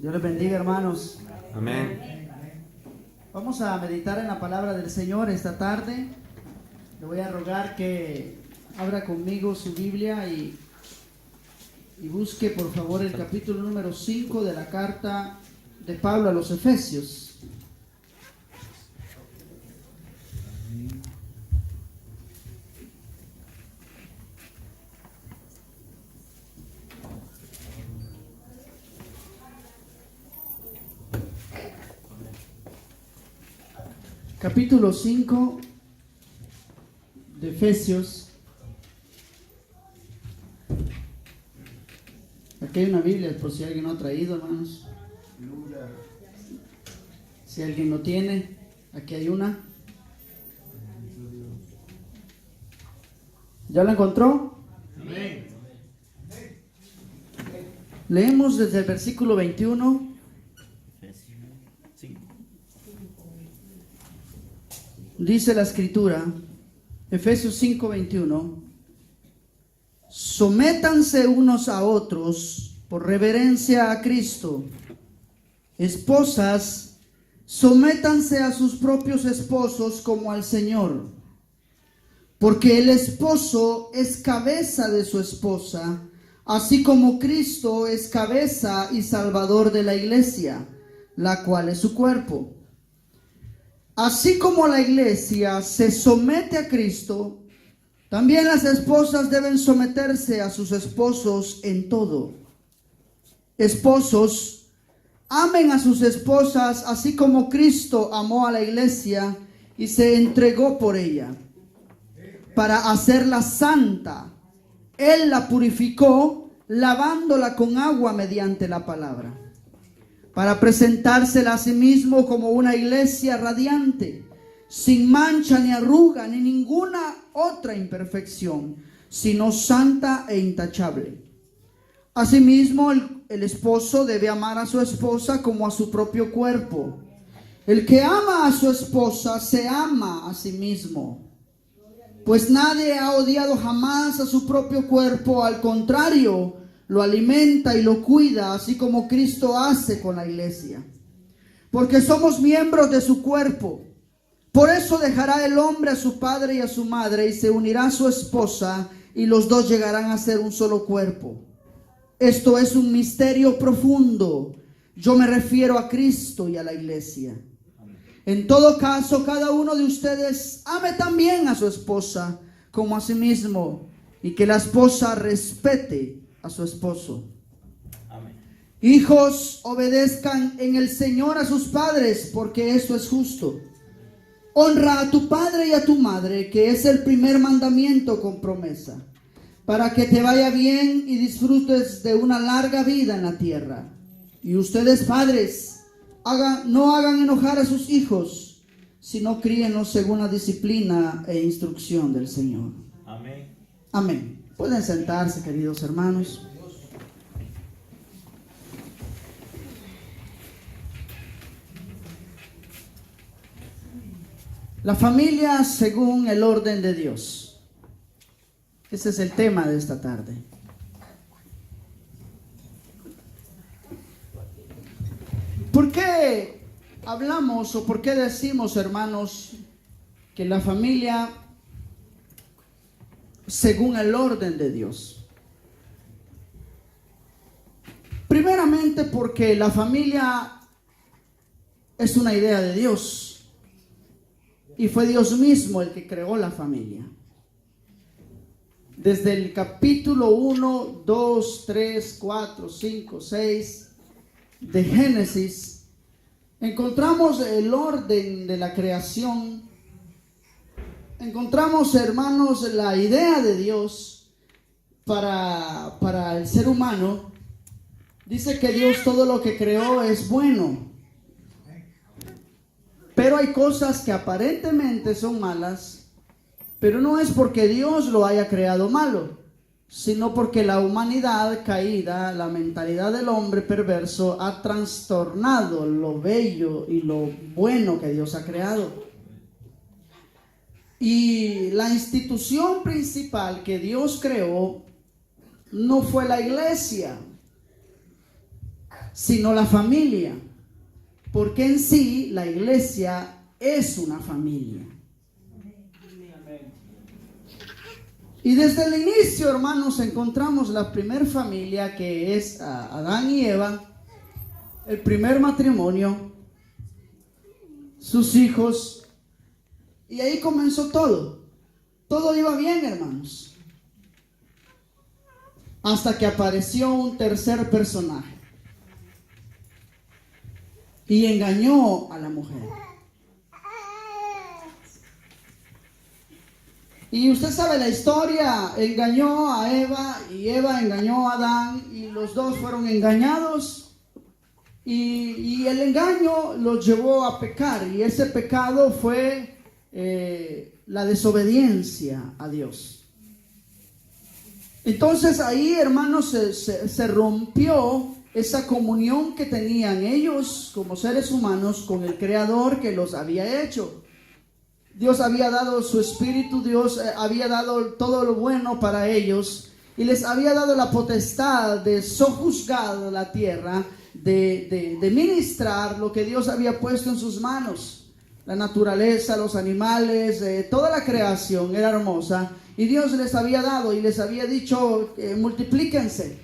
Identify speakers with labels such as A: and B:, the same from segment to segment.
A: Dios les bendiga, hermanos.
B: Amén.
A: Vamos a meditar en la palabra del Señor esta tarde. Le voy a rogar que abra conmigo su Biblia y busque por favor el capítulo número 5 de la carta de Pablo a los Efesios. Capítulo 5 de Efesios. Aquí hay una Biblia por si alguien no ha traído, hermanos. Si alguien no tiene, aquí hay una. ¿Ya la encontró?
B: Amén.
A: Leemos desde el versículo 21. Dice la Escritura, Efesios 5:21, sométanse unos a otros por reverencia a Cristo. Esposas, sométanse a sus propios esposos como al Señor, porque el esposo es cabeza de su esposa, así como Cristo es cabeza y salvador de la iglesia, la cual es su cuerpo. Así como la iglesia se somete a Cristo, también las esposas deben someterse a sus esposos en todo. Esposos, amen a sus esposas así como Cristo amó a la iglesia y se entregó por ella, para hacerla santa. Él la purificó, lavándola con agua mediante la palabra, para presentársela a sí mismo como una iglesia radiante, sin mancha ni arruga ni ninguna otra imperfección, sino santa e intachable. Asimismo, el esposo debe amar a su esposa como a su propio cuerpo. El que ama a su esposa se ama a sí mismo. Pues nadie ha odiado jamás a su propio cuerpo, al contrario, lo alimenta y lo cuida, así como Cristo hace con la iglesia. Porque somos miembros de su cuerpo. Por eso dejará el hombre a su padre y a su madre y se unirá a su esposa, y los dos llegarán a ser un solo cuerpo. Esto es un misterio profundo. Yo me refiero a Cristo y a la iglesia. En todo caso, cada uno de ustedes ame también a su esposa como a sí mismo, y que la esposa respete a su esposo.
B: Amén.
A: Hijos, obedezcan en el Señor a sus padres, porque eso es justo. Honra a tu padre y a tu madre, que es el primer mandamiento con promesa, para que te vaya bien y disfrutes de una larga vida en la tierra. Y ustedes, padres, no hagan enojar a sus hijos, sino críenlos según la disciplina e instrucción del Señor.
B: Amén.
A: Amén. Pueden sentarse, queridos hermanos. La familia según el orden de Dios. Ese es el tema de esta tarde. ¿Por qué hablamos o por qué decimos, hermanos, que la familia según el orden de Dios? Primeramente porque la familia es una idea de Dios y fue Dios mismo el que creó la familia. Desde el capítulo 1, 2, 3, 4, 5, 6 de Génesis encontramos el orden de la creación. Encontramos, hermanos, la idea de Dios para el ser humano. Dice que Dios todo lo que creó es bueno. Pero hay cosas que aparentemente son malas, pero no es porque Dios lo haya creado malo, sino porque la humanidad caída, la mentalidad del hombre perverso ha trastornado lo bello y lo bueno que Dios ha creado. Y la institución principal que Dios creó no fue la iglesia. sino la familia, porque en sí la iglesia es una familia. Y desde el inicio, hermanos, encontramos la primer familia, que es Adán y Eva, el primer matrimonio, sus hijos, y ahí comenzó todo. Todo iba bien, hermanos, hasta que apareció un tercer personaje y engañó a la mujer. Y usted sabe la historia, engañó a Eva y Eva engañó a Adán, y los dos fueron engañados, y el engaño los llevó a pecar, y ese pecado fue la desobediencia a Dios. Entonces ahí, hermanos, se rompió esa comunión que tenían ellos como seres humanos con el Creador que los había hecho. Dios había dado su espíritu, Dios había dado todo lo bueno para ellos, y les había dado la potestad de sojuzgar la tierra, de ministrar lo que Dios había puesto en sus manos. La naturaleza, los animales, toda la creación era hermosa, y Dios les había dado y les había dicho, multiplíquense.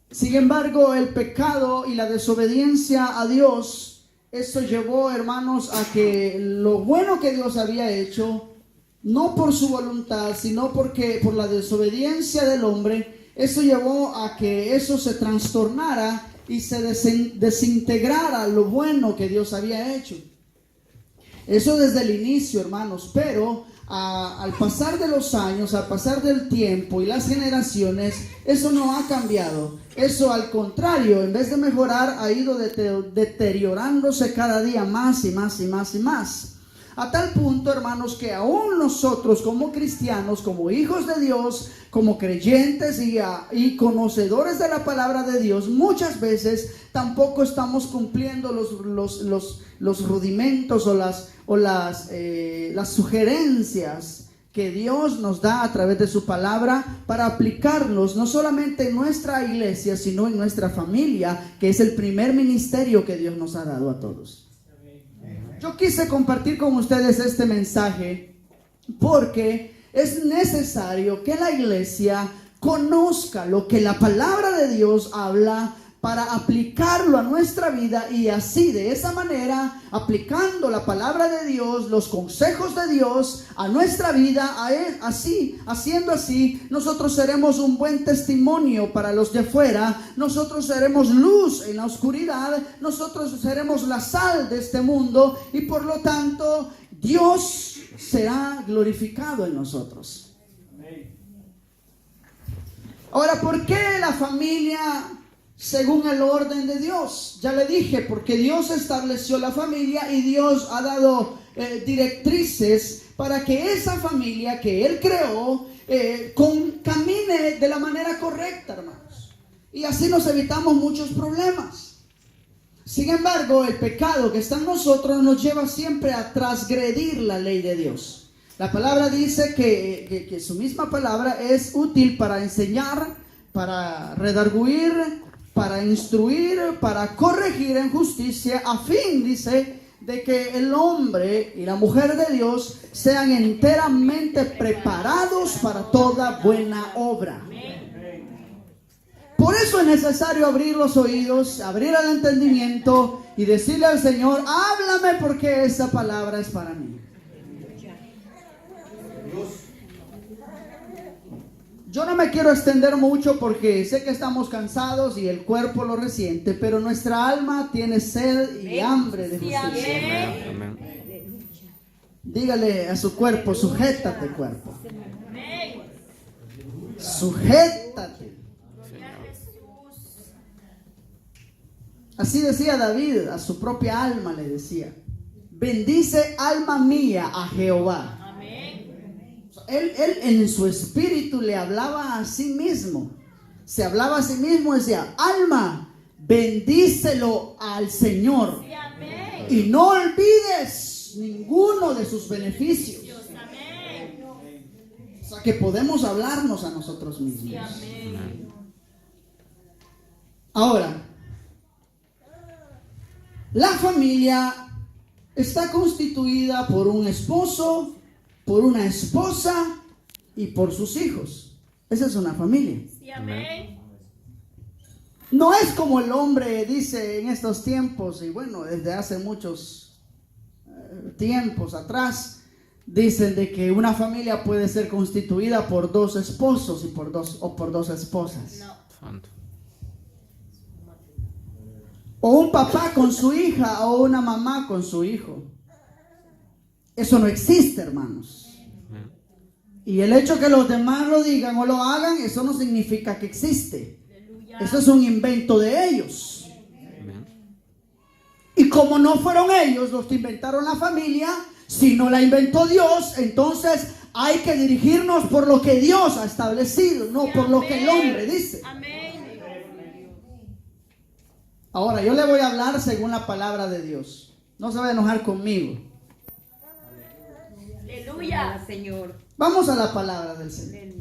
A: Sin embargo, el pecado y la desobediencia a Dios, eso llevó, hermanos, a que lo bueno que Dios había hecho, no por su voluntad, sino por la desobediencia del hombre, eso llevó a que eso se trastornara y se desintegrara lo bueno que Dios había hecho. Eso desde el inicio, hermanos, pero al pasar de los años, al pasar del tiempo y las generaciones, eso no ha cambiado. Eso, al contrario, en vez de mejorar, ha ido deteriorándose cada día más y más y más y más. A tal punto, hermanos, que aún nosotros como cristianos, como hijos de Dios, como creyentes y conocedores de la palabra de Dios, muchas veces tampoco estamos cumpliendo los rudimentos o las sugerencias que Dios nos da a través de su palabra para aplicarlos no solamente en nuestra iglesia, sino en nuestra familia, que es el primer ministerio que Dios nos ha dado a todos. Yo quise compartir con ustedes este mensaje porque es necesario que la iglesia conozca lo que la palabra de Dios habla para aplicarlo a nuestra vida, y así, de esa manera, aplicando la palabra de Dios, los consejos de Dios a nuestra vida, haciendo así, nosotros seremos un buen testimonio para los de afuera, nosotros seremos luz en la oscuridad, nosotros seremos la sal de este mundo, y por lo tanto, Dios será glorificado en nosotros. Ahora, ¿por qué la familia según el orden de Dios? Ya le dije, porque Dios estableció la familia y Dios ha dado directrices para que esa familia que Él creó camine de la manera correcta, hermanos. Y así nos evitamos muchos problemas. Sin embargo, el pecado que está en nosotros nos lleva siempre a transgredir la ley de Dios. La palabra dice que su misma palabra es útil para enseñar, para redarguir, para instruir, para corregir en justicia, a fin, dice, de que el hombre y la mujer de Dios sean enteramente preparados para toda buena obra. Por eso es necesario abrir los oídos, abrir el entendimiento y decirle al Señor, háblame, porque esa palabra es para mí. Yo no me quiero extender mucho porque sé que estamos cansados y el cuerpo lo resiente, pero nuestra alma tiene sed y hambre de justicia. Dígale a su cuerpo, sujétate, cuerpo. Sujétate. Así decía David, a su propia alma le decía, bendice alma mía a Jehová. Él en su espíritu le hablaba a sí mismo. Se hablaba a sí mismo y decía, alma, bendícelo al Señor. Y no olvides ninguno de sus beneficios. O sea que podemos hablarnos a nosotros mismos. Ahora, La familia está constituida por un esposo, por una esposa y por sus hijos. Esa es una familia.
C: Sí, amén.
A: No es como el hombre dice en estos tiempos, y bueno, desde hace muchos tiempos atrás, dicen de que una familia puede ser constituida por dos esposos y por dos esposas.
C: No.
D: Santo.
A: O un papá con su hija o una mamá con su hijo. Eso no existe, hermanos. Y el hecho que los demás lo digan o lo hagan, eso no significa que existe.
C: Aleluya.
A: Eso es un invento de ellos.
D: Amén.
A: Y como no fueron ellos los que inventaron la familia, si no la inventó Dios, entonces hay que dirigirnos por lo que Dios ha establecido, no por lo que el hombre dice.
C: Amén.
A: Ahora, yo le voy a hablar según la palabra de Dios. No se va a enojar conmigo.
C: Aleluya.
E: Señor.
A: Vamos a la palabra del Señor.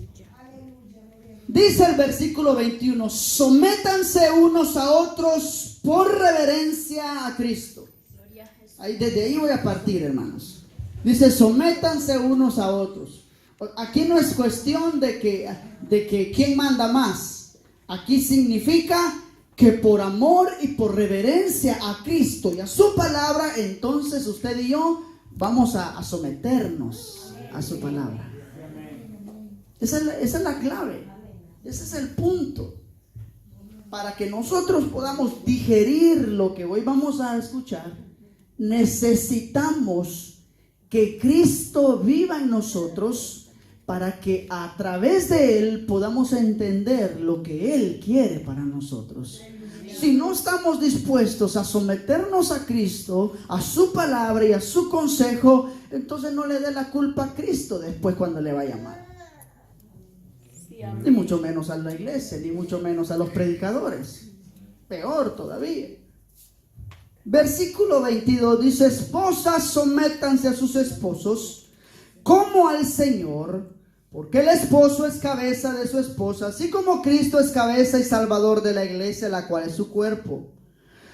A: Dice el versículo 21, sométanse unos a otros por reverencia a Cristo.
C: Gloria a Jesús.
A: Desde ahí voy a partir, hermanos. Dice, sométanse unos a otros. Aquí no es cuestión de que quién manda más. Aquí significa que por amor y por reverencia a Cristo y a su palabra, entonces usted y yo vamos a someternos a su palabra. Esa es la clave. Ese es el punto. Para que nosotros podamos digerir lo que hoy vamos a escuchar, necesitamos que Cristo viva en nosotros para que a través de Él podamos entender lo que Él quiere para nosotros. Si no estamos dispuestos a someternos a Cristo, a su palabra y a su consejo, entonces no le dé la culpa a Cristo después cuando le va a llamar.
C: Sí, amén.
A: Ni mucho menos a la iglesia, ni mucho menos a los predicadores. Peor todavía. Versículo 22 dice, esposas, sométanse a sus esposos como al Señor, porque el esposo es cabeza de su esposa, así como Cristo es cabeza y salvador de la iglesia, la cual es su cuerpo.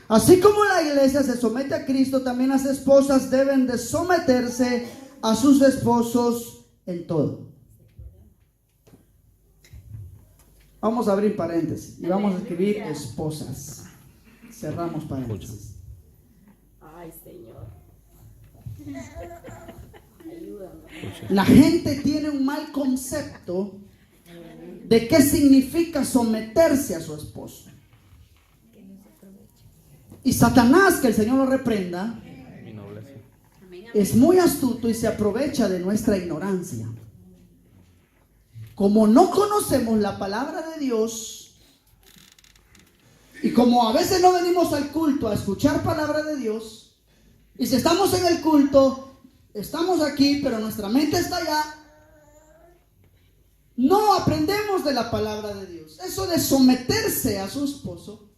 A: Así como la iglesia se somete a Cristo, también las esposas deben de someterse a sus esposos en todo. Vamos a abrir paréntesis y vamos a escribir esposas. Cerramos paréntesis.
E: Ay, Señor. Ayúdame.
A: La gente tiene un mal concepto de qué significa someterse a su esposo. Y Satanás, que el Señor lo reprenda,
D: Mi nobleza.
A: es muy astuto y se aprovecha de nuestra ignorancia. Como no conocemos la palabra de Dios y como a veces no venimos al culto a escuchar palabra de Dios, y si estamos en el culto, estamos aquí, pero nuestra mente está allá, no aprendemos de la palabra de Dios. Eso de someterse a su esposo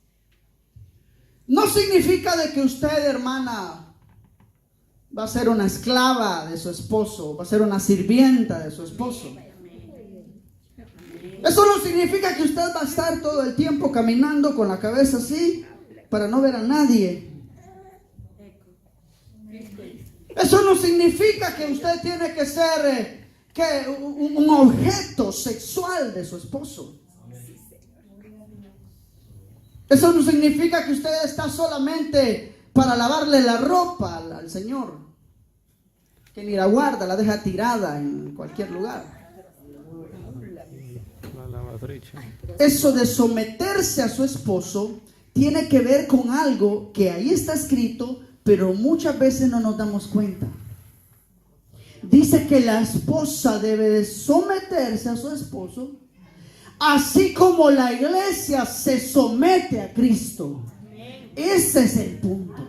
A: no significa de que usted, hermana, va a ser una esclava de su esposo, va a ser una sirvienta de su esposo. Eso no significa que usted va a estar todo el tiempo caminando con la cabeza así para no ver a nadie. Eso no significa que usted tiene que ser un objeto sexual de su esposo. Eso no significa que usted está solamente para lavarle la ropa al Señor, que ni la guarda, la deja tirada en cualquier lugar.
D: La lavatrice.
A: Eso de someterse a su esposo tiene que ver con algo que ahí está escrito, pero muchas veces no nos damos cuenta. Dice que la esposa debe de someterse a su esposo, así como la iglesia se somete a Cristo. Ese es el punto.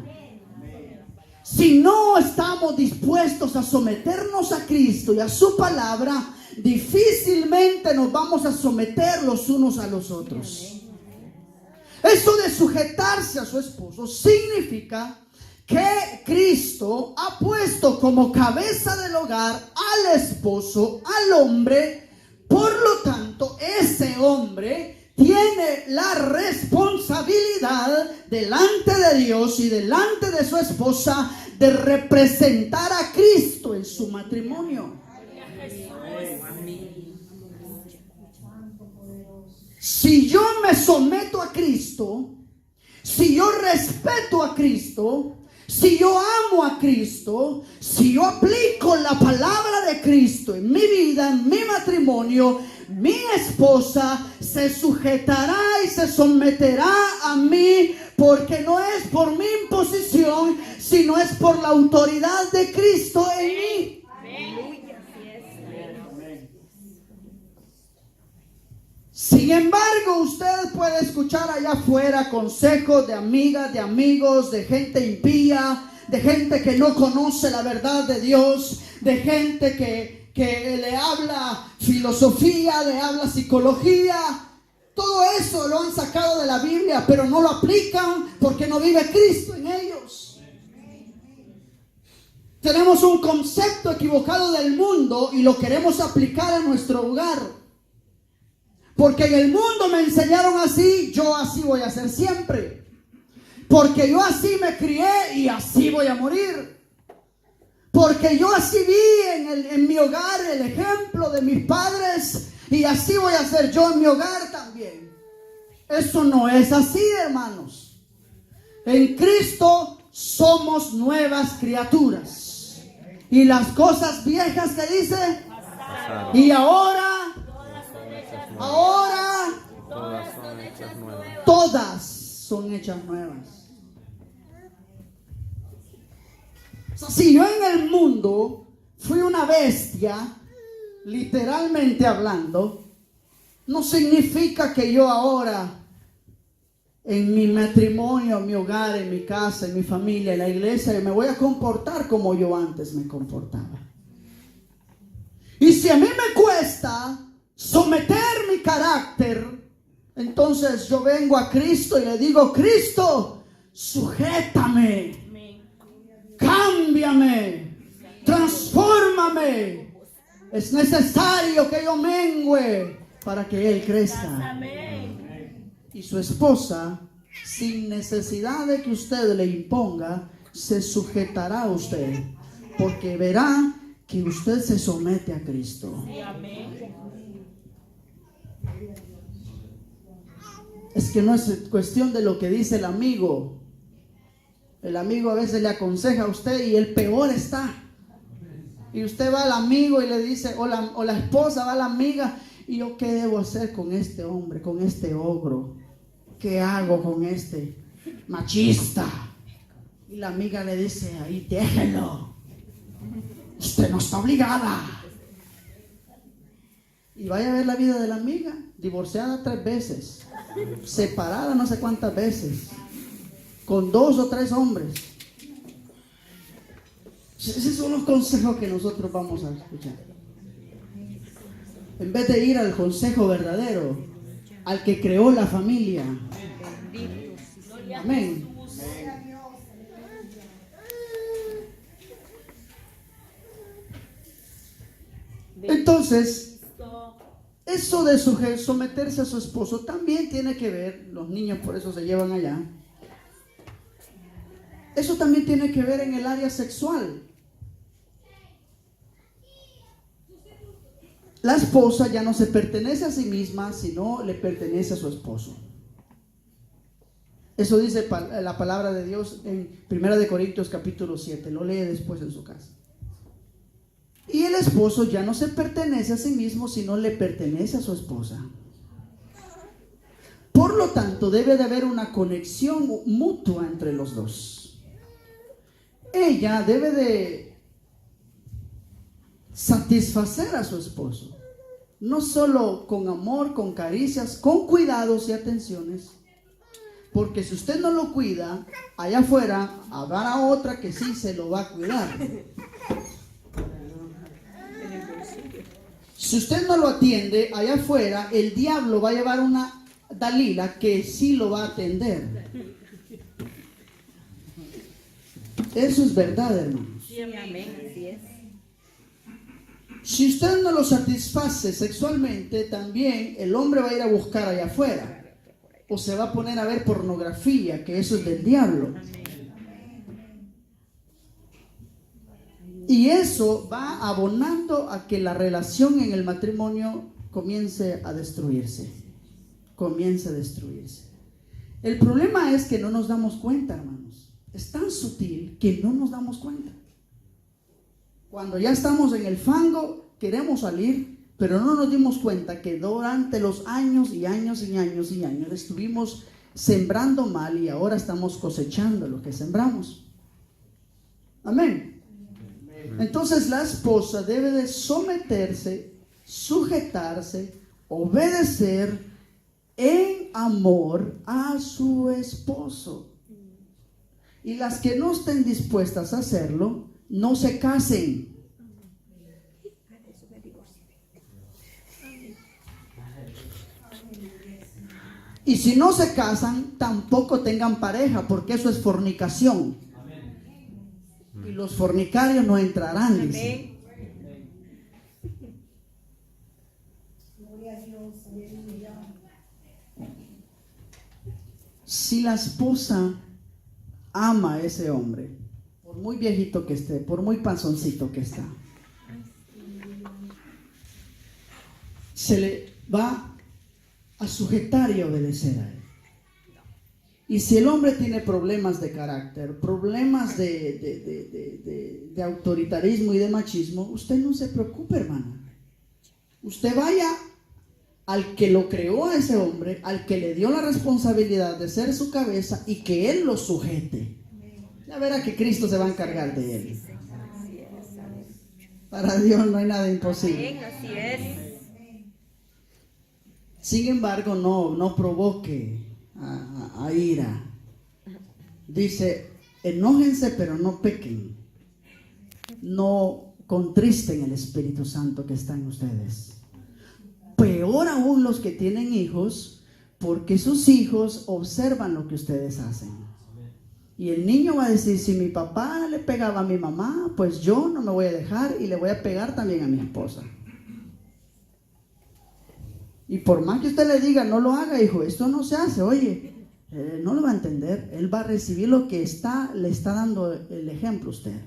A: Si no estamos dispuestos a someternos a Cristo y a su palabra, difícilmente nos vamos a someter los unos a los otros. Eso de sujetarse a su esposo significa que Cristo ha puesto como cabeza del hogar al esposo, al hombre. Por lo tanto, ese hombre tiene la responsabilidad delante de Dios y delante de su esposa de representar a Cristo en su matrimonio. Si yo me someto a Cristo, si yo respeto a Cristo, si yo amo a Cristo, si yo aplico la palabra de Cristo en mi vida, en mi matrimonio, mi esposa se sujetará y se someterá a mí, porque no es por mi imposición, sino es por la autoridad de Cristo en mí. Sin embargo, usted puede escuchar allá afuera consejos de amigas, de amigos, de gente impía, de gente que no conoce la verdad de Dios, de gente que le habla filosofía, le habla psicología. Todo eso lo han sacado de la Biblia, pero no lo aplican porque no vive Cristo en ellos. Tenemos un concepto equivocado del mundo y lo queremos aplicar en nuestro hogar. Porque en el mundo me enseñaron así, yo así voy a ser siempre. Porque yo así me crié y así voy a morir. Porque yo así vi en mi hogar el ejemplo de mis padres y así voy a ser yo en mi hogar también. Eso no es así, hermanos. En Cristo somos nuevas criaturas. Y las cosas viejas que dice, y ahora todas son hechas nuevas. O sea, si yo en el mundo fui una bestia, literalmente hablando, no significa que yo ahora en mi matrimonio, en mi hogar, en mi casa, en mi familia, en la iglesia, me voy a comportar como yo antes me comportaba. Y si a mí me cuesta someter mi carácter, entonces yo vengo a Cristo y le digo: Cristo, sujétame, cámbiame, transfórmame. Es necesario que yo mengüe para que Él crezca. Y su esposa, sin necesidad de que usted le imponga, se sujetará a usted, porque verá que usted se somete a Cristo. Es que no es cuestión de lo que dice el amigo. El amigo a veces le aconseja a usted y el peor está. Y usted va al amigo y le dice, o la esposa va a la amiga: ¿y yo qué debo hacer con este hombre, con este ogro? ¿Qué hago con este machista? Y la amiga le dice: ahí déjelo, usted no está obligada. Y vaya a ver la vida de la amiga, divorciada 3 veces, separada no sé cuántas veces, con 2 o 3 hombres. Esos son los consejos que nosotros vamos a escuchar. En vez de ir al consejo verdadero, al que creó la familia. Amén. Entonces, eso de someterse a su esposo también tiene que ver, los niños por eso se llevan allá, eso también tiene que ver en el área sexual. La esposa ya no se pertenece a sí misma, sino le pertenece a su esposo. Eso dice la palabra de Dios en 1 Corintios capítulo 7. Lo lee después en su casa. Y el esposo ya no se pertenece a sí mismo, sino le pertenece a su esposa. Por lo tanto, debe de haber una conexión mutua entre los dos. Ella debe de satisfacer a su esposo, no solo con amor, con caricias, con cuidados y atenciones, porque si usted no lo cuida, allá afuera habrá otra que sí se lo va a cuidar. Si usted no lo atiende, allá afuera el diablo va a llevar una Dalila que sí lo va a atender. Eso es verdad, hermanos.
E: Sí, amén. Así es.
A: Si usted no lo satisface sexualmente, también el hombre va a ir a buscar allá afuera. O se va a poner a ver pornografía, que eso es del diablo. Y eso va abonando a que la relación en el matrimonio comience a destruirse. Comience a destruirse. El problema es que no nos damos cuenta, hermanos. Es tan sutil que no nos damos cuenta. Cuando ya estamos en el fango, queremos salir, pero no nos dimos cuenta que durante los años y años y años y años estuvimos sembrando mal y ahora estamos cosechando lo que sembramos. Amén. Entonces la esposa debe de someterse, sujetarse, obedecer en amor a su esposo. Y las que no estén dispuestas a hacerlo, no se casen. Y si no se casan, tampoco tengan pareja, porque eso es fornicación. Y los fornicarios no entrarán, dice. Si la esposa ama a ese hombre, por muy viejito que esté, por muy panzoncito que está, se le va a sujetar y a obedecer a él. Y si el hombre tiene problemas de carácter, problemas de autoritarismo y de machismo, usted no se preocupe, hermana. Usted vaya al que lo creó a ese hombre, al que le dio la responsabilidad de ser su cabeza y que él lo sujete. Ya verá que Cristo se va a encargar de él. Para Dios no hay nada imposible.
E: Así es.
A: Sin embargo, no provoque a ira. Dice, enójense pero no pequen. No contristen el Espíritu Santo que está en ustedes. Peor aún los que tienen hijos, porque sus hijos observan lo que ustedes hacen. Y el niño va a decir, si mi papá le pegaba a mi mamá, pues yo no me voy a dejar y le voy a pegar también a mi esposa. Y por más que usted le diga, no lo haga, hijo, esto no se hace, oye, no lo va a entender. Él va a recibir lo que le está dando el ejemplo a usted.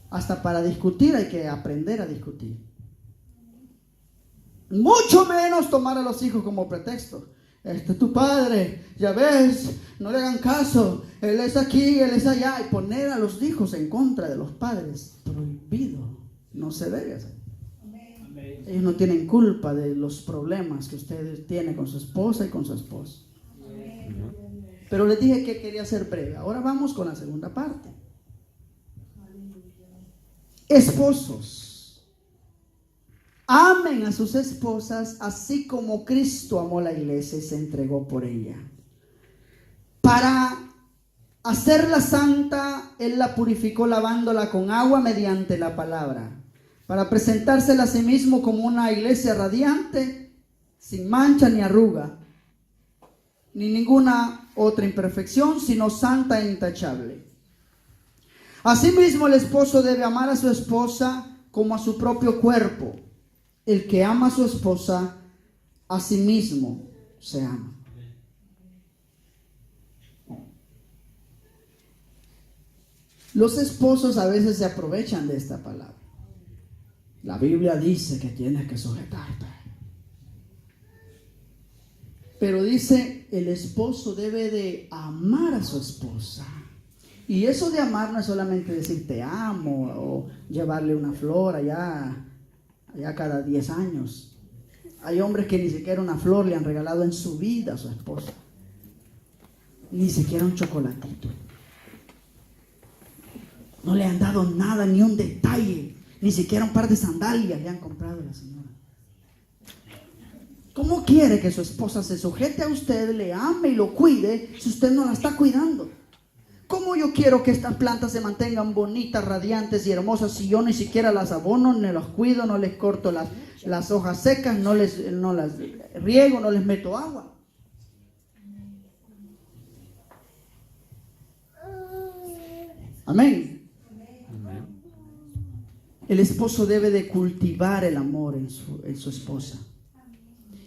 A: Hasta para discutir hay que aprender a discutir. Mucho menos tomar a los hijos como pretexto. Este es tu padre, ya ves, no le hagan caso, él es aquí, él es allá. Y poner a los hijos en contra de los padres, prohibido, no se debe hacer. Ellos no tienen culpa de los problemas que ustedes tienen con su esposa y con su esposo. Pero les dije que quería ser breve. Ahora vamos con la segunda parte. Esposos, amen a sus esposas así como Cristo amó la iglesia y se entregó por ella. Para hacerla santa, Él la purificó lavándola con agua mediante la palabra, para presentársela a sí mismo como una iglesia radiante, sin mancha ni arruga, ni ninguna otra imperfección, sino santa e intachable. Asimismo, el esposo debe amar a su esposa como a su propio cuerpo. El que ama a su esposa, a sí mismo se ama. Los esposos a veces se aprovechan de esta palabra. La Biblia dice que tienes que sujetarte. Pero dice, el esposo debe de amar a su esposa. Y eso de amar no es solamente decir te amo o llevarle una flor allá cada 10 años. Hay hombres que ni siquiera una flor le han regalado en su vida a su esposa. Ni siquiera un chocolatito. No le han dado nada, ni un detalle. Ni siquiera un par de sandalias le han comprado a la señora. ¿Cómo quiere que su esposa se sujete a usted, le ame y lo cuide si usted no la está cuidando? ¿Cómo yo quiero que estas plantas se mantengan bonitas, radiantes y hermosas si yo ni siquiera las abono, ni las cuido, no les corto las hojas secas, no las riego, no les meto agua? Amén. El esposo debe de cultivar el amor en su esposa.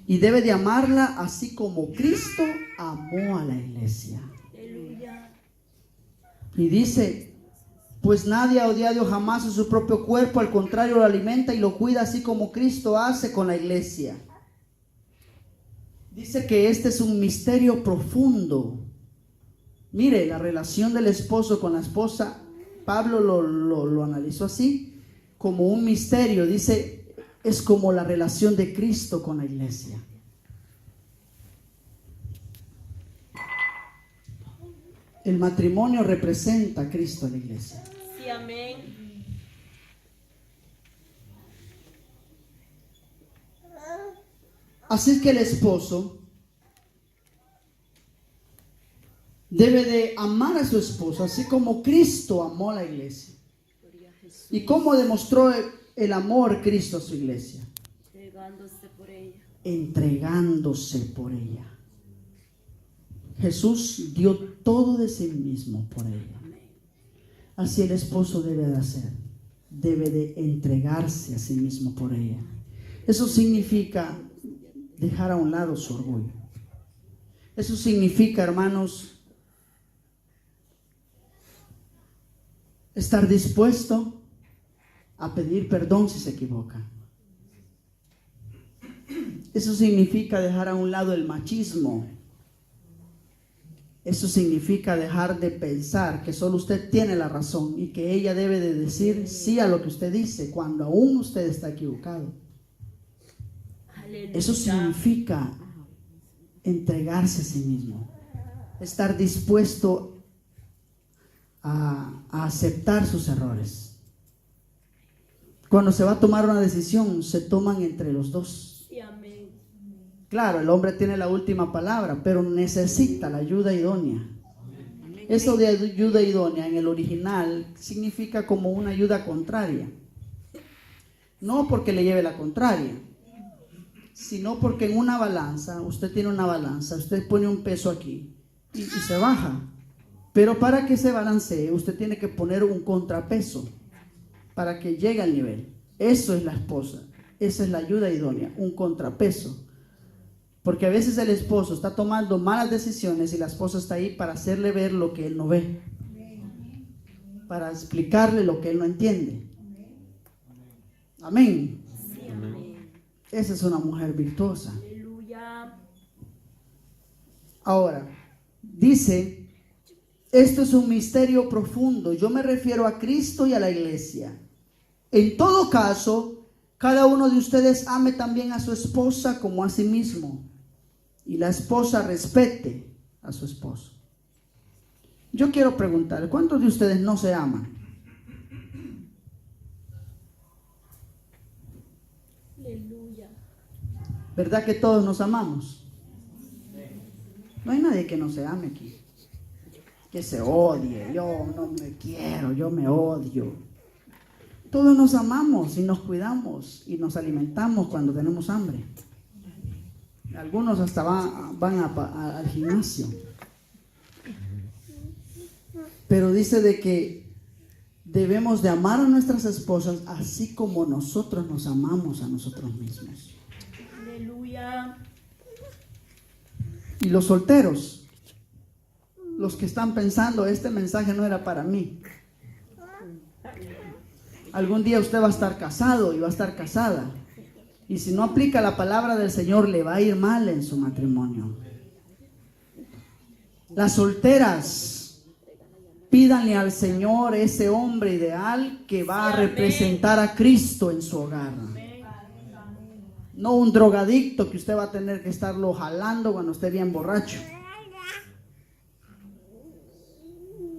A: Y debe de amarla así como Cristo amó a la iglesia.
C: Aleluya.
A: Y dice, pues nadie ha odiado jamás a su propio cuerpo, al contrario lo alimenta y lo cuida así como Cristo hace con la iglesia. Dice que este es un misterio profundo. Mire, la relación del esposo con la esposa, Pablo lo analizó así, como un misterio. Dice, es como la relación de Cristo con la iglesia. El matrimonio representa a Cristo en la iglesia.
C: Sí, amén.
A: Así es que el esposo debe de amar a su esposa, así como Cristo amó a la iglesia. ¿Y cómo demostró el amor Cristo a su iglesia?
C: Entregándose por ella.
A: Entregándose por ella. Jesús dio todo de sí mismo por ella. Así el esposo debe de hacer. Debe de entregarse a sí mismo por ella. Eso significa dejar a un lado su orgullo. Eso significa, hermanos, estar dispuesto a pedir perdón si se equivoca. Eso significa dejar a un lado el machismo. Eso significa dejar de pensar que solo usted tiene la razón y que ella debe de decir sí a lo que usted dice cuando aún usted está equivocado.
C: Aleluya.
A: Eso significa entregarse a sí mismo, estar dispuesto a aceptar sus errores. Cuando se va a tomar una decisión, se toman entre los dos.
C: Sí, amén.
A: Claro, el hombre tiene la última palabra, pero necesita la ayuda idónea. Eso de ayuda idónea en el original significa como una ayuda contraria. No porque le lleve la contraria, sino porque en una balanza, usted tiene una balanza, usted pone un peso aquí y se baja. Pero para que se balancee, usted tiene que poner un contrapeso para que llegue al nivel. Eso es la esposa, esa es la ayuda idónea, un contrapeso. Porque a veces el esposo está tomando malas decisiones y la esposa está ahí para hacerle ver lo que él no ve, para explicarle lo que él no entiende. Amén.
C: Sí, amén.
A: Esa es una mujer virtuosa.
C: Aleluya.
A: Ahora, dice, esto es un misterio profundo. Yo me refiero a Cristo y a la iglesia. En todo caso, cada uno de ustedes ame también a su esposa como a sí mismo. Y la esposa respete a su esposo. Yo quiero preguntar, ¿cuántos de ustedes no se aman?
C: Aleluya.
A: ¿Verdad que todos nos amamos? No hay nadie que no se ame aquí. Que se odie, yo no me quiero, yo me odio. Todos nos amamos y nos cuidamos y nos alimentamos cuando tenemos hambre. Algunos hasta van al gimnasio. Pero dice de que debemos de amar a nuestras esposas así como nosotros nos amamos a nosotros mismos.
C: Aleluya.
A: Y los solteros, los que están pensando, este mensaje no era para mí. Algún día usted va a estar casado y va a estar casada. Y si no aplica la palabra del Señor, le va a ir mal en su matrimonio. Las solteras, pídanle al Señor ese hombre ideal que va a representar a Cristo en su hogar. No un drogadicto que usted va a tener que estarlo jalando cuando esté bien borracho.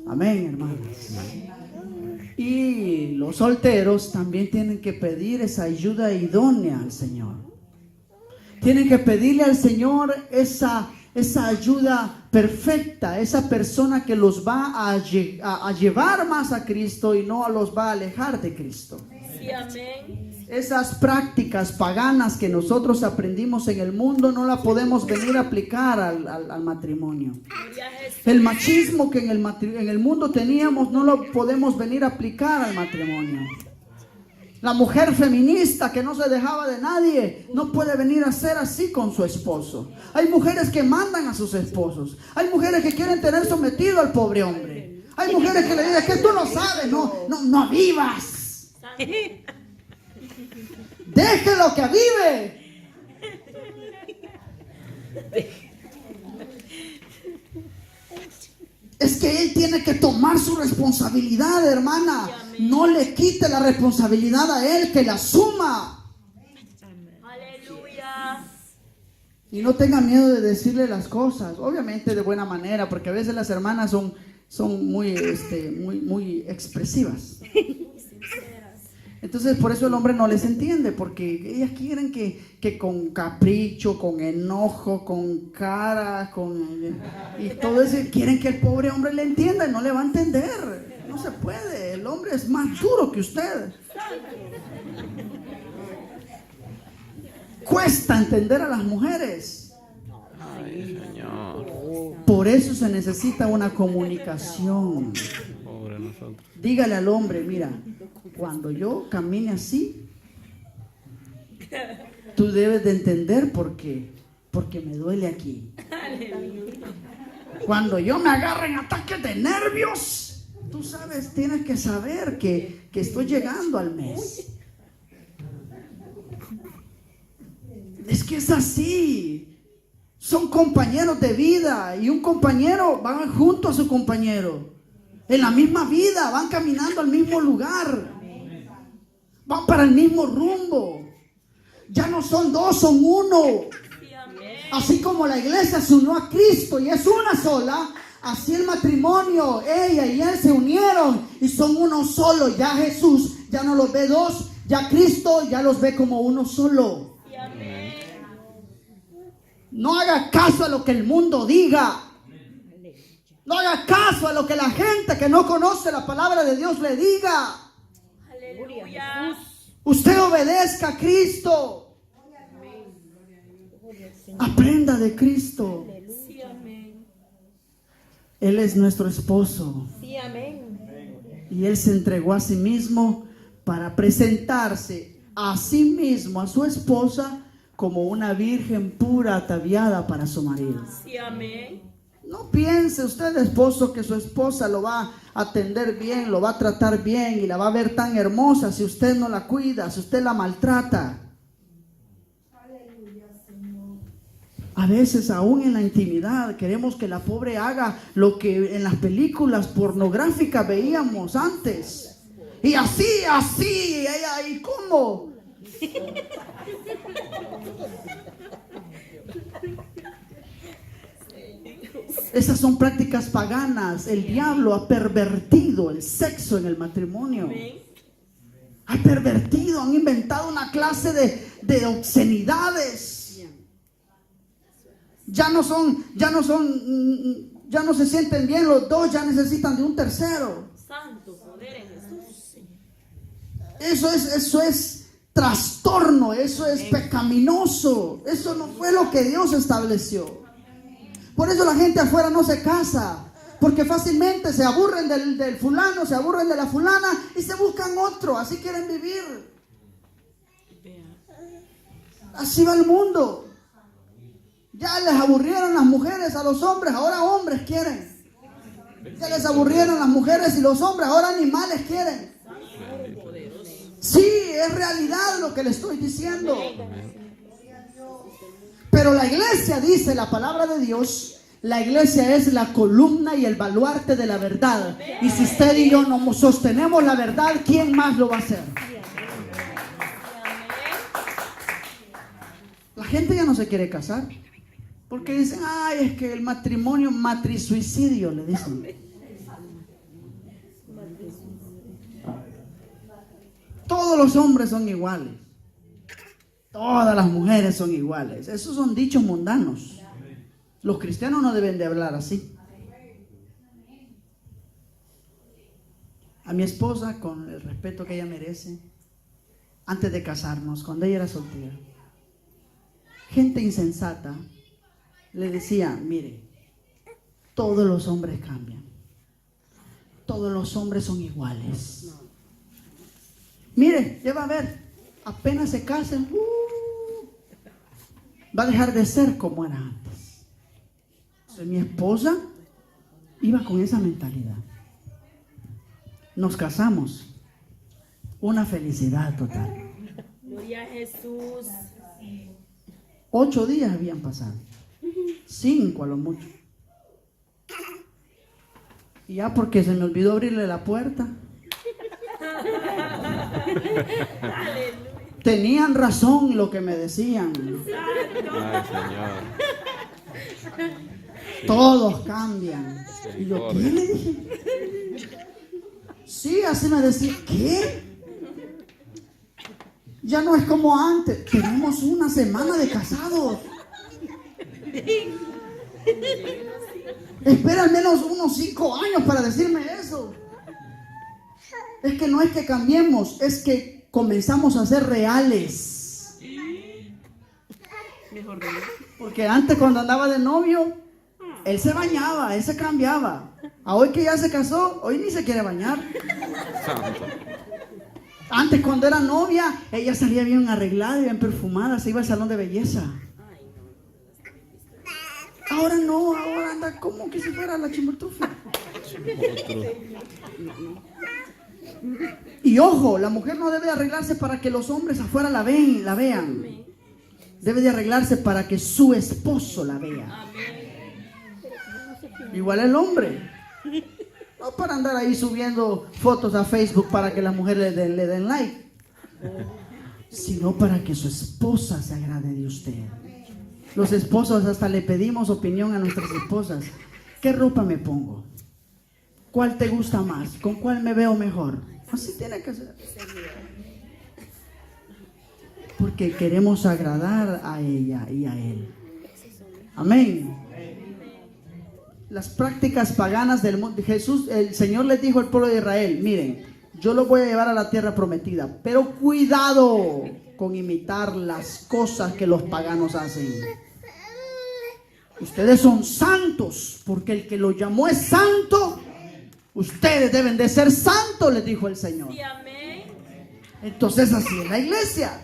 A: Amén, hermanos. Y los solteros también tienen que pedir esa ayuda idónea al Señor. Tienen que pedirle al Señor esa ayuda perfecta, esa persona que los va a llevar más a Cristo y no los va a alejar de Cristo.
C: Sí, amén.
A: Esas prácticas paganas que nosotros aprendimos en el mundo no la podemos venir a aplicar al matrimonio.
C: Gloria a Jesús.
A: El machismo que en el mundo teníamos no lo podemos venir a aplicar al matrimonio. La mujer feminista que no se dejaba de nadie no puede venir a ser así con su esposo. Hay mujeres que mandan a sus esposos. Hay mujeres que quieren tener sometido al pobre hombre. Hay mujeres que le dicen que tú no sabes, no vivas. Déjelo que vive. Es que él tiene que tomar su responsabilidad, hermana. No le quite la responsabilidad a él, que la asuma.
C: Aleluya.
A: Y no tenga miedo de decirle las cosas, obviamente de buena manera, porque a veces las hermanas son muy expresivas. Entonces por eso el hombre no les entiende, porque ellas quieren que con capricho, con enojo, con cara, y todo eso, quieren que el pobre hombre le entienda y no le va a entender. No se puede, el hombre es más duro que usted. Cuesta entender a las mujeres.
D: Ay, Señor.
A: Por eso se necesita una comunicación.
D: Pobre nosotros.
A: Dígale al hombre, mira, cuando yo camine así, tú debes de entender por qué. Porque me duele aquí. Cuando yo me agarre en ataques de nervios, tú sabes, tienes que saber que estoy llegando al mes. Es que es así. Son compañeros de vida y un compañero van junto a su compañero. En la misma vida, van caminando al mismo lugar. Van para el mismo rumbo. Ya no son dos, son uno. Así como la iglesia se unió a Cristo y es una sola, así el matrimonio, ella y él se unieron y son uno solo. Ya Jesús ya no los ve dos, ya Cristo ya los ve como uno solo. No haga caso a lo que el mundo diga. No haga caso a lo que la gente que no conoce la palabra de Dios le diga.
C: Aleluya.
A: Usted obedezca a Cristo. Aprenda de Cristo.
C: Sí, amén.
A: Él es nuestro esposo.
E: Sí, amén.
A: Y Él se entregó a sí mismo para presentarse a sí mismo, a su esposa, como una virgen pura ataviada para su marido.
C: Sí, amén.
A: No piense usted, esposo, que su esposa lo va a atender bien, lo va a tratar bien y la va a ver tan hermosa si usted no la cuida, si usted la maltrata. A veces, aún en la intimidad, queremos que la pobre haga lo que en las películas pornográficas veíamos antes. Y así, ella, ¿y cómo? Esas son prácticas paganas. El diablo ha pervertido el sexo en el matrimonio. Ha pervertido, han inventado una clase de obscenidades. Ya no se sienten bien los dos, ya necesitan de un tercero.
C: Santo poder en Jesús.
A: Eso es trastorno, eso es pecaminoso. Eso no fue lo que Dios estableció. Por eso la gente afuera no se casa, porque fácilmente se aburren del fulano, se aburren de la fulana y se buscan otro, así quieren vivir. Así va el mundo. Ya les aburrieron las mujeres a los hombres, ahora hombres quieren. Ya les aburrieron las mujeres y los hombres, ahora animales quieren. Sí, es realidad lo que le estoy diciendo. Pero la iglesia, dice la palabra de Dios, la iglesia es la columna y el baluarte de la verdad. Y si usted y yo no sostenemos la verdad, ¿quién más lo va a hacer? La gente ya no se quiere casar. Porque dicen, ay, es que el matrimonio, matrisuicidio, le dicen. Todos los hombres son iguales. Todas las mujeres son iguales. Esos son dichos mundanos. Los cristianos no deben de hablar así. A mi esposa, con el respeto que ella merece, antes de casarnos, cuando ella era soltera, gente insensata le decía, mire, todos los hombres cambian. Todos los hombres son iguales. Mire, ya va a ver, apenas se casen, va a dejar de ser como era antes. Entonces, mi esposa iba con esa mentalidad. Nos casamos. Una felicidad total.
C: Gloria a Jesús.
A: 8 días habían pasado. 5 a lo mucho. Y ya porque se me olvidó abrirle la puerta. Tenían razón lo que me decían.
D: Ay, Señor.
A: Todos cambian. Y yo, ¿qué le dije? Sí, así me decía. ¿Qué? Ya no es como antes. Tenemos una semana de casados. Espera al menos unos 5 años para decirme eso. Es que no es que cambiemos, es que comenzamos a ser reales. Porque antes cuando andaba de novio, él se bañaba, él se cambiaba. A hoy que ya se casó, hoy ni se quiere bañar.
D: Santo.
A: Antes cuando era novia, ella salía bien arreglada y bien perfumada, se iba al salón de belleza. Ahora no, ahora anda como que si fuera la chimoltrufia. Y ojo, la mujer no debe arreglarse para que los hombres afuera la vean. Debe de arreglarse para que su esposo la vea. Igual el hombre. No para andar ahí subiendo fotos a Facebook para que las mujeres le den like, sino para que su esposa se agrade de usted. Los esposos hasta le pedimos opinión a nuestras esposas. ¿Qué ropa me pongo? ¿Cuál te gusta más? ¿Con cuál me veo mejor? Así tiene que ser. Porque queremos agradar a ella y a él. Amén. Las prácticas paganas del mundo. Jesús, el Señor les dijo al pueblo de Israel: miren, yo los voy a llevar a la tierra prometida, pero cuidado con imitar las cosas que los paganos hacen. Ustedes son santos, porque el que los llamó es santo. Ustedes deben de ser santos, les dijo el Señor.
C: Sí, amén.
A: Entonces así es la iglesia.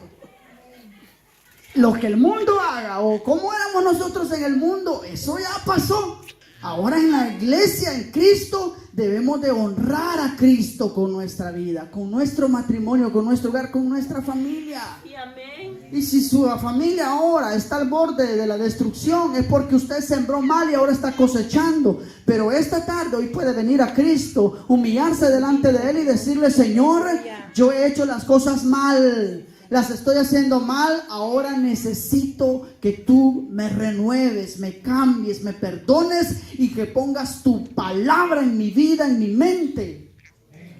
A: Lo que el mundo haga o cómo éramos nosotros en el mundo, eso ya pasó. Ahora en la iglesia, en Cristo, debemos de honrar a Cristo con nuestra vida, con nuestro matrimonio, con nuestro hogar, con nuestra familia.
C: Sí, amén.
A: Y si su familia ahora está al borde de la destrucción, es porque usted sembró mal y ahora está cosechando. Pero esta tarde hoy puede venir a Cristo, humillarse delante de Él y decirle: Señor, yo he hecho las cosas mal. Las estoy haciendo mal, ahora necesito que tú me renueves, me cambies, me perdones y que pongas tu palabra en mi vida, en mi mente.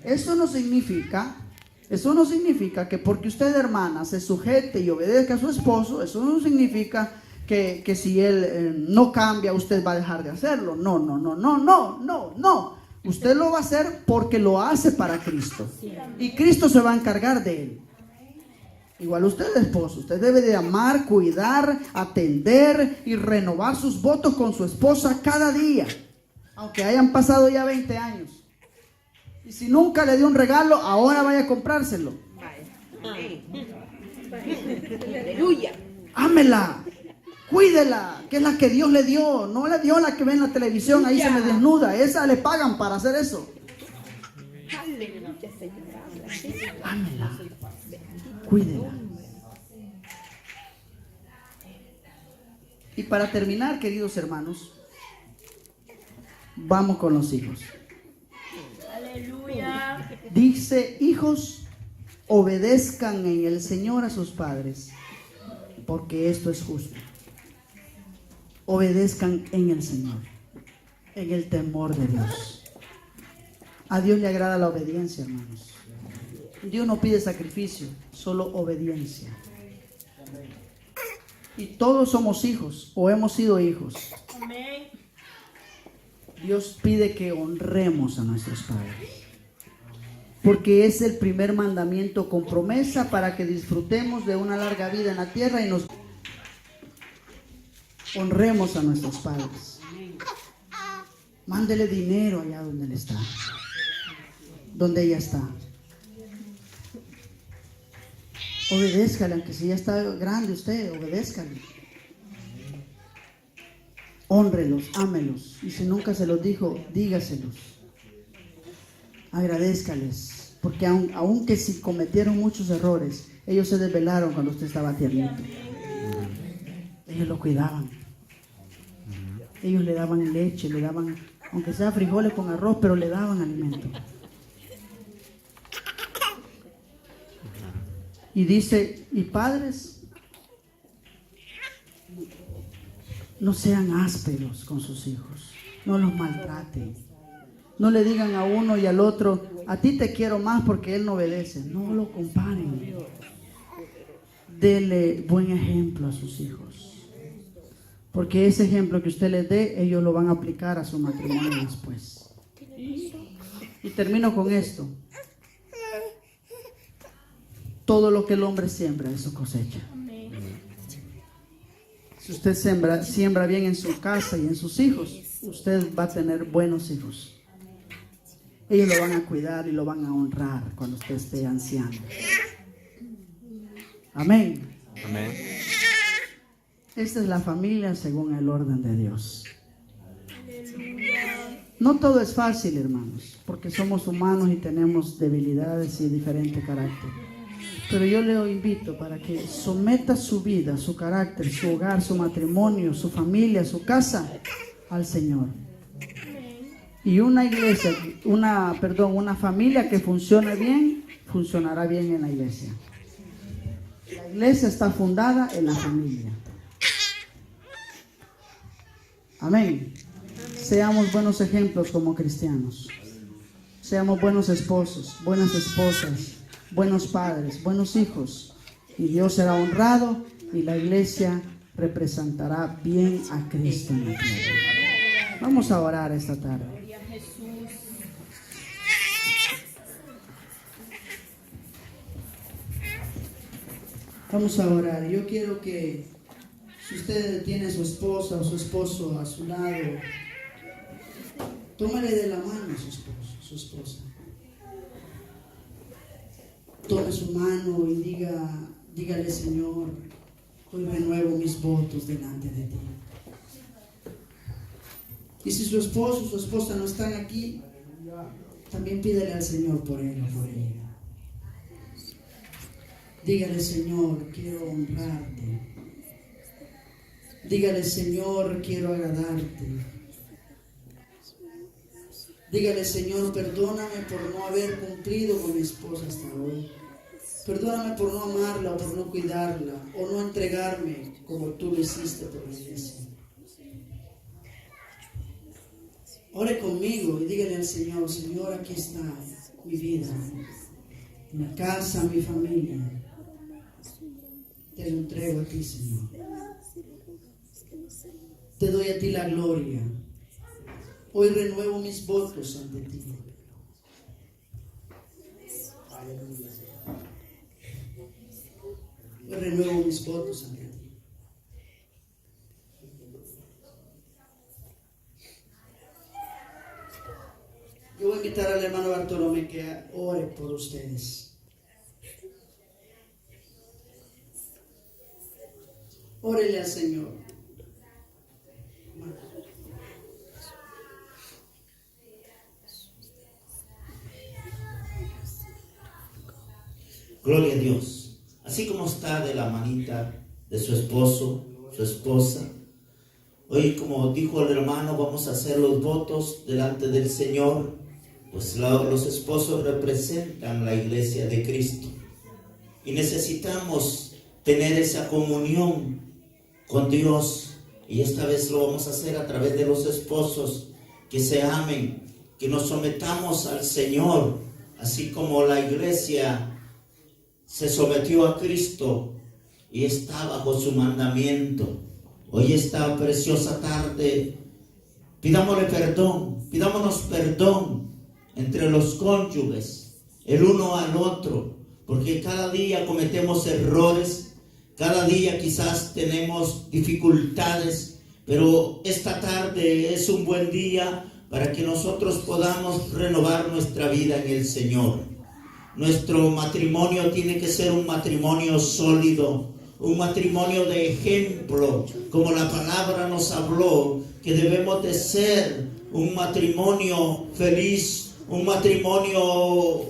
A: Eso no significa que porque usted, hermana, se sujete y obedezca a su esposo, eso no significa que si él no cambia, usted va a dejar de hacerlo. No. Usted lo va a hacer porque lo hace para Cristo. Y Cristo se va a encargar de él. Igual usted, esposo, usted debe de amar, cuidar, atender y renovar sus votos con su esposa cada día, aunque hayan pasado ya 20 años. Y si nunca le dio un regalo, ahora vaya a comprárselo.
E: Aleluya.
A: Ámela, cuídela, que es la que Dios le dio. No le dio la que ve en la televisión, ahí se me desnuda. Esa le pagan para hacer eso.
E: Aleluya, Señor.
A: Ámela, cuídela. Y para terminar, queridos hermanos, vamos con los hijos.
C: Aleluya.
A: Dice: hijos, obedezcan en el Señor a sus padres, porque esto es justo. Obedezcan en el Señor, en el temor de Dios. A Dios le agrada la obediencia, hermanos. Dios no pide sacrificio, solo obediencia. Y todos somos hijos o hemos sido hijos.
C: Amén.
A: Dios pide que honremos a nuestros padres, porque es el primer mandamiento con promesa para que disfrutemos de una larga vida en la tierra y nos honremos a nuestros padres. Mándele dinero allá donde él está, donde ella está. Obedézcale, aunque si ya está grande usted, obedézcale. Hónrelos, ámelos. Y si nunca se los dijo, dígaselos. Agradézcales. Porque aunque si cometieron muchos errores, ellos se desvelaron cuando usted estaba tiernito. Ellos lo cuidaban. Ellos le daban leche, le daban, aunque sea frijoles con arroz, pero le daban alimento. Y dice, y padres, no sean ásperos con sus hijos, no los maltraten, no le digan a uno y al otro, a ti te quiero más porque él no obedece, no lo comparen, dele buen ejemplo a sus hijos, porque ese ejemplo que usted les dé, ellos lo van a aplicar a su matrimonio después. Y termino con esto. Todo lo que el hombre siembra, eso cosecha. Si usted siembra bien en su casa y en sus hijos, usted va a tener buenos hijos. Ellos lo van a cuidar y lo van a honrar cuando usted esté anciano. Amén.
D: Amén.
A: Esta es la familia según el orden de Dios. No todo es fácil, hermanos, porque somos humanos y tenemos debilidades y diferente carácter. Pero yo le invito para que someta su vida, su carácter, su hogar, su matrimonio, su familia, su casa al Señor. Y una iglesia, una familia que funcione bien, funcionará bien en la iglesia. La iglesia está fundada en la familia. Amén. Seamos buenos ejemplos como cristianos. Seamos buenos esposos, buenas esposas, buenos padres, buenos hijos, y Dios será honrado y la iglesia representará bien a Cristo en la tierra. Vamos a orar esta tarde. Vamos a orar. Yo quiero que, si usted tiene a su esposa o su esposo a su lado, tómale de la mano a su esposo, su esposa. Tome su mano y dígale, Señor, hoy renuevo mis votos delante de ti. Y si su esposo o su esposa no están aquí, también pídele al Señor por él o por ella. Dígale, Señor, quiero honrarte. Dígale, Señor, quiero agradarte. Dígale, Señor, perdóname por no haber cumplido con mi esposa hasta hoy. Perdóname por no amarla o por no cuidarla o no entregarme como tú lo hiciste por la iglesia. Ore conmigo y dígale al Señor, Señor, aquí está mi vida, mi casa, mi familia. Te lo entrego a ti, Señor. Te doy a ti la gloria. Hoy renuevo mis votos ante ti. Aleluya. Hoy renuevo mis votos ante ti. Yo voy a invitar al hermano Bartolomé que ore por ustedes. Órele al Señor.
F: Gloria a Dios. Así como está de la manita de su esposo, su esposa. Hoy, como dijo el hermano, vamos a hacer los votos delante del Señor. Pues los esposos representan la iglesia de Cristo. Y necesitamos tener esa comunión con Dios. Y esta vez lo vamos a hacer a través de los esposos. Que se amen, que nos sometamos al Señor. Así como la iglesia se sometió a Cristo y está bajo su mandamiento. Hoy esta preciosa tarde, pidámosle perdón, pidámonos perdón entre los cónyuges, el uno al otro, porque cada día cometemos errores, cada día quizás tenemos dificultades, pero esta tarde es un buen día para que nosotros podamos renovar nuestra vida en el Señor. Nuestro matrimonio tiene que ser un matrimonio sólido, un matrimonio de ejemplo, como la palabra nos habló, que debemos de ser un matrimonio feliz, un matrimonio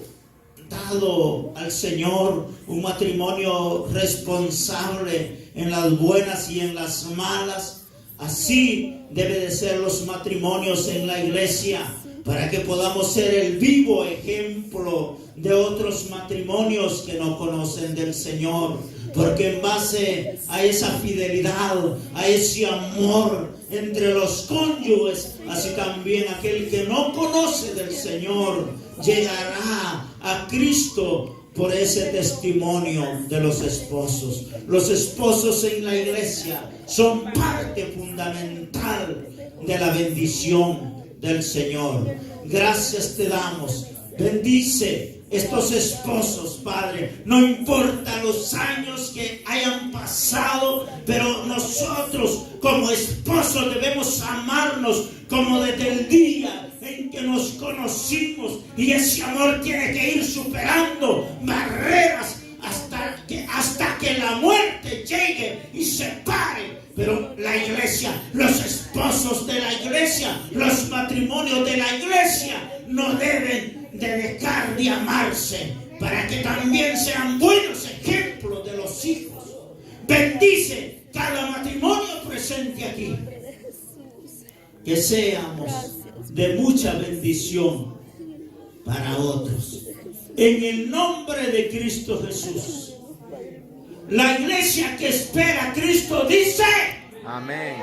F: dado al Señor, un matrimonio responsable en las buenas y en las malas. Así debe de ser los matrimonios en la iglesia, para que podamos ser el vivo ejemplo de otros matrimonios que no conocen del Señor. Porque en base a esa fidelidad, a ese amor entre los cónyuges, así también aquel que no conoce del Señor llegará a Cristo por ese testimonio de los esposos. Los esposos en la iglesia son parte fundamental de la bendición del Señor. Gracias te damos. Bendice estos esposos, Padre. No importa los años que hayan pasado, pero nosotros como esposos debemos amarnos como desde el día en que nos conocimos, y ese amor tiene que ir superando barreras hasta que la muerte llegue y separe. Pero la iglesia, los esposos de la iglesia, los matrimonios de la iglesia no deben de dejar de amarse, para que también sean buenos ejemplos de los hijos. Bendice cada matrimonio presente aquí, que seamos de mucha bendición para otros. En el nombre de Cristo Jesús. La iglesia que espera a Cristo dice:
D: Amén.